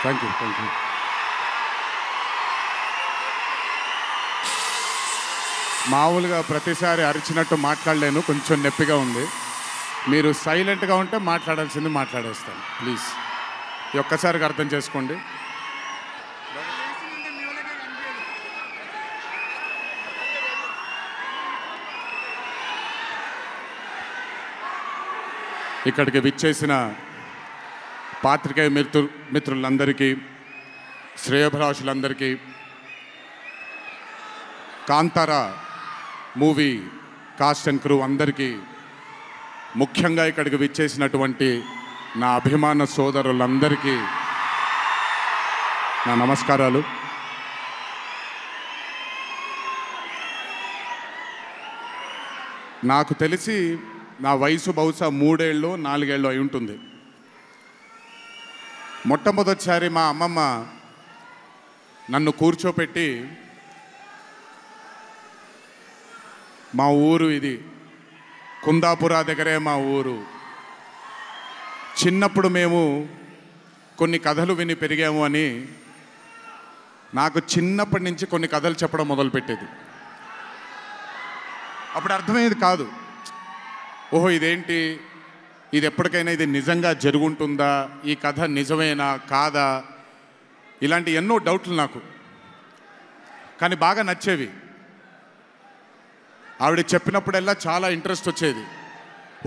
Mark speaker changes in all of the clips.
Speaker 1: Thank you. మామూలుగా ప్రతిసారి అరిచినట్టు మాట్లాడలేను, కొంచెం నొప్పిగా ఉంది. మీరు సైలెంట్గా ఉంటే మాట్లాడాల్సింది మాట్లాడేస్తాను ప్లీజ్. ఈ ఒక్కసారికి అర్థం చేసుకోండి. ఇక్కడికి విచ్చేసిన పాత్రికేయ మిత్రులందరికీ, శ్రేయోభిలాషులందరికీ, Kantara movie cast and crew అందరికీ, ముఖ్యంగా ఇక్కడికి విచ్చేసినటువంటి నా అభిమాన సోదరులందరికీ నా నమస్కారాలు. నాకు తెలిసి నా వయసు బహుశా 3 ఏళ్ళు 4 ఏళ్ళు అయి ఉంటుంది. మొట్టమొదటిసారి మా అమ్మమ్మ నన్ను కూర్చోపెట్టి, మా ఊరు ఇది, కుందాపురా దగ్గరే మా ఊరు, చిన్నప్పుడు మేము కొన్ని కథలు విని పెరిగాము అని నాకు చిన్నప్పటి నుంచి కొన్ని కథలు చెప్పడం మొదలుపెట్టేది. అప్పుడు అర్థమయ్యేది కాదు, ఓహో ఇదేంటి, ఇది ఎప్పటికైనా ఇది నిజంగా జరుగుంటుందా, ఈ కథ నిజమేనా కాదా, ఇలాంటి ఎన్నో డౌట్లు నాకు. కానీ బాగా నచ్చేవి. ఆవిడ చెప్పినప్పుడల్లా చాలా ఇంట్రెస్ట్ వచ్చేది.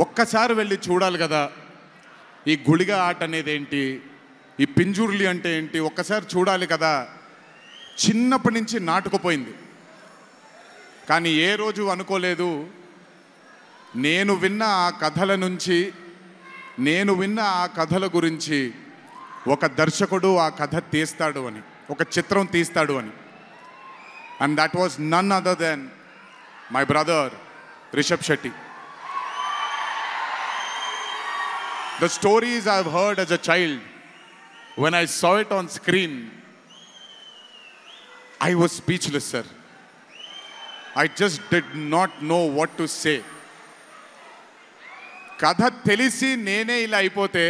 Speaker 1: ఒక్కసారి వెళ్ళి చూడాలి కదా, ఈ గుళిగ ఆట అనేది ఏంటి, ఈ పింజుర్లి అంటే ఏంటి, ఒక్కసారి చూడాలి కదా. చిన్నప్పటి నుంచి నాటుకుపోయింది. కానీ ఏ రోజు అనుకోలేదు నేను విన్న ఆ కథల నుంచి, నేను విన్న ఆ కథల గురించి ఒక దర్శకుడు ఆ కథ తీస్తాడు అని, ఒక చిత్రం తీస్తాడు అని. And that was none other than my brother Rishabh Shetty. The stories I've heard as a child, when I saw it on screen, I was speechless, sir. I just did not know what to say. కథ తెలిసి నేనే ఇలా అయిపోతే,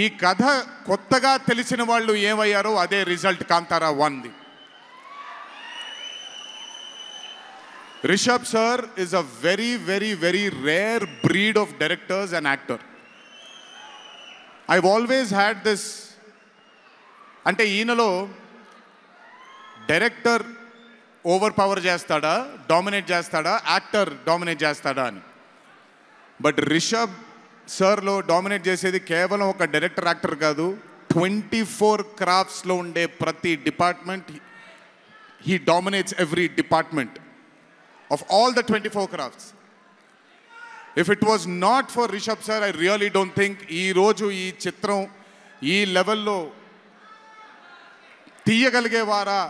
Speaker 1: ఈ కథ కొత్తగా తెలిసిన వాళ్ళు ఏమయ్యారో అదే రిజల్ట్ కాంతారా 1ది. Rishabh sir is a very, very, very rare breed of directors and actor. I've always had this, అంటే ఈయనలో డైరెక్టర్ ఓవర్ పవర్ చేస్తాడా, డామినేట్ చేస్తాడా, యాక్టర్ డామినేట్ చేస్తాడా అని. బట్ రిషబ్ సార్లో డామినేట్ చేసేది కేవలం ఒక డైరెక్టర్ యాక్టర్ కాదు, 24 క్రాఫ్ట్స్లో ఉండే ప్రతి department. He dominates every department of all the 24 crafts. If it was not for Rishabh sir, I really don't think ee roju ee chitram ee level lo తీయగలిగేవారా.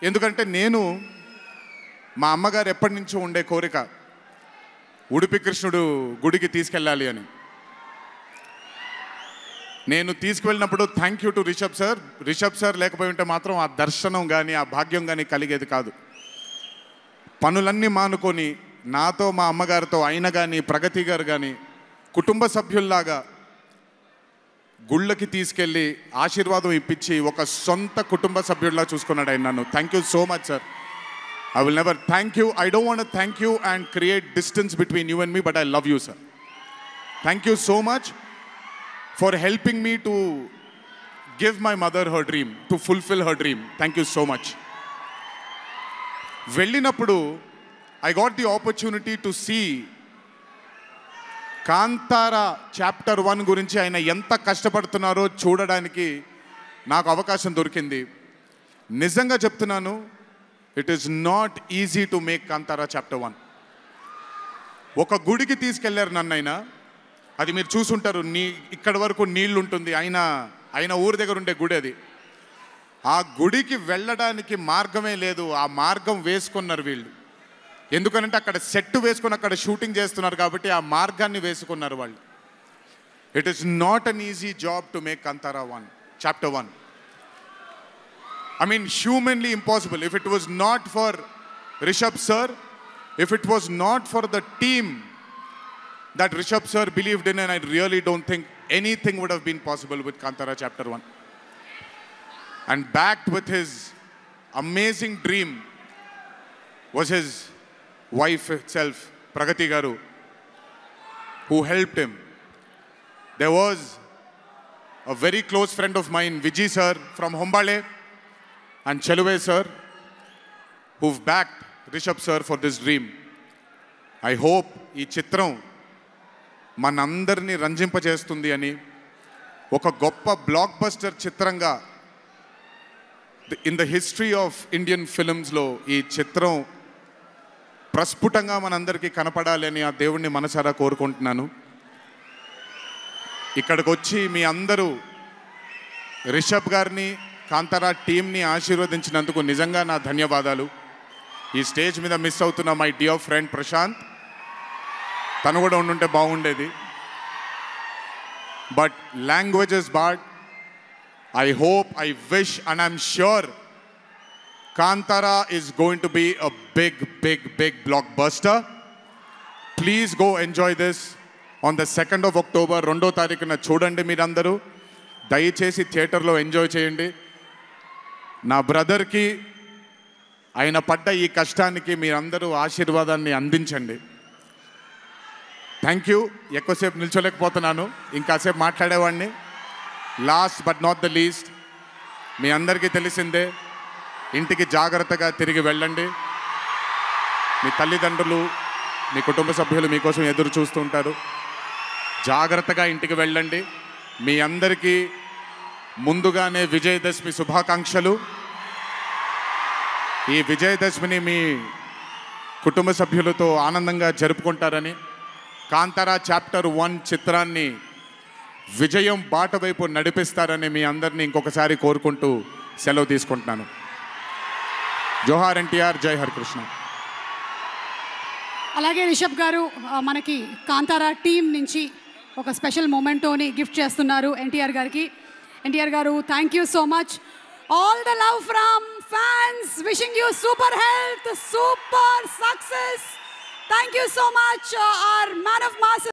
Speaker 1: ఎందుకంటే నేను మా అమ్మగారు ఎప్పటి నుంచో ఉండే కోరిక ఉడిపి కృష్ణుడు గుడికి తీసుకెళ్ళాలి అని. నేను తీసుకువెళ్ళినప్పుడు thank you to Rishabh sir లేకపోయి ఉంటే మాత్రం ఆ దర్శనం కానీ ఆ భాగ్యం కానీ కలిగేది కాదు. పనులన్నీ మానుకొని నాతో మా అమ్మగారితో ఆయన కానీ ప్రగతి గారు కానీ కుటుంబ సభ్యుల్లాగా గుళ్ళకి తీసుకెళ్ళి ఆశీర్వాదం ఇప్పించి ఒక సొంత కుటుంబ సభ్యుల్లా చూసుకున్నాడు ఆయన నన్ను. Thank you so much sir. I will never thank you, I don't want to thank you and create distance between you and me, but I love you sir. Thank you so much for helping me to give my mother her dream, to fulfil her dream. Thank you so much. వెళ్ళినప్పుడు I got the opportunity to see Kantara chapter 1 గురించి ఆయన ఎంత కష్టపడుతున్నారో చూడడానికి నాకు అవకాశం దొరికింది. నిజంగా చెప్తున్నాను, it is not easy to make Kantara chapter 1. ఒక గుడికి తీసుకెళ్లారు నన్నైనా, అది మీరు చూసుంటారు, ఇక్కడ వరకు నీళ్లు ఉంటుంది, ఆయన ఊరి దగ్గర ఉండే గుడి అది. ఆ గుడికి వెళ్ళడానికి మార్గమే లేదు, ఆ మార్గం వేసుకున్నారు వీళ్ళు. ఎందుకనంటే అక్కడ సెట్ వేసుకొని అక్కడ షూటింగ్ చేస్తున్నారు కాబట్టి ఆ మార్గాన్ని వేసుకున్నారు వాళ్ళు. It is not an easy job to make Kantara 1 chapter 1. I mean, humanly impossible. If it was not for Rishabh sir, if it was not for the team that Rishabh sir believed in, and I really don't think anything would have been possible with Kantara Chapter 1. And backed with his amazing dream was his wife itself, Pragati Garu, who helped him. There was a very close friend of mine, Vijay sir from Hombale, and Cheluve sir, who've backed Rishabh sir for this dream. I hope ఈ చిత్రం మనందరినీ రంజింపజేస్తుంది అని, ఒక గొప్ప blockbuster చిత్రంగా in the history of Indian ఫిల్మ్స్లో ఈ చిత్రం ప్రస్ఫుటంగా మనందరికీ కనపడాలి అని ఆ దేవుణ్ణి మనసారా కోరుకుంటున్నాను. ఇక్కడికి వచ్చి మీ అందరూ రిషబ్ గారిని, కాంతారా టీంని ఆశీర్వదించినందుకు నిజంగా నా ధన్యవాదాలు. ఈ స్టేజ్ మీద మిస్ అవుతున్న మై డియర్ ఫ్రెండ్ ప్రశాంత్, తను కూడా ఉండుంటే బాగుండేది. But language is bad. I hope, I wish, and I'm sure Kantara is going to be a big, big, big blockbuster. Please go enjoy this on the 2nd of October. 2వ తారీఖున చూడండి మీరందరూ. దయచేసి థియేటర్లో ఎంజాయ్ చేయండి. నా బ్రదర్కి ఆయన పడ్డ ఈ కష్టానికి మీరందరూ ఆశీర్వాదాన్ని అందించండి. Thank you. ఎక్కువసేపు నిల్చోలేకపోతున్నాను, ఇంకాసేపు మాట్లాడేవాడిని. Last but not the least, మీ అందరికీ తెలిసిందే, ఇంటికి జాగ్రత్తగా తిరిగి వెళ్ళండి. మీ తల్లిదండ్రులు, మీ కుటుంబ సభ్యులు మీకోసం ఎదురు చూస్తూ ఉంటారు. జాగ్రత్తగా ఇంటికి వెళ్ళండి. మీ అందరికీ ముందుగానే విజయదశమి శుభాకాంక్షలు. ఈ విజయదశమిని మీ కుటుంబ సభ్యులతో ఆనందంగా జరుపుకుంటారని, కాంతారా చాప్టర్ 1 చిత్రాన్ని విజయం బాట వైపు నడిపిస్తారని మీ అందరినీ ఇంకొకసారి కోరుకుంటూ సెలవు తీసుకుంటున్నాను. జోహార్ ఎన్టీఆర్, జై హరికృష్ణ.
Speaker 2: అలాగే రిషబ్ గారు మనకి కాంతారా టీం నుంచి ఒక స్పెషల్ మొమెంటోని గిఫ్ట్ చేస్తున్నారు ఎన్టీఆర్ గారికి. ఎన్టీఆర్ గారు, thank you so much. All the love from fans, wishing you super health, super success. Thank you so much. our man of mass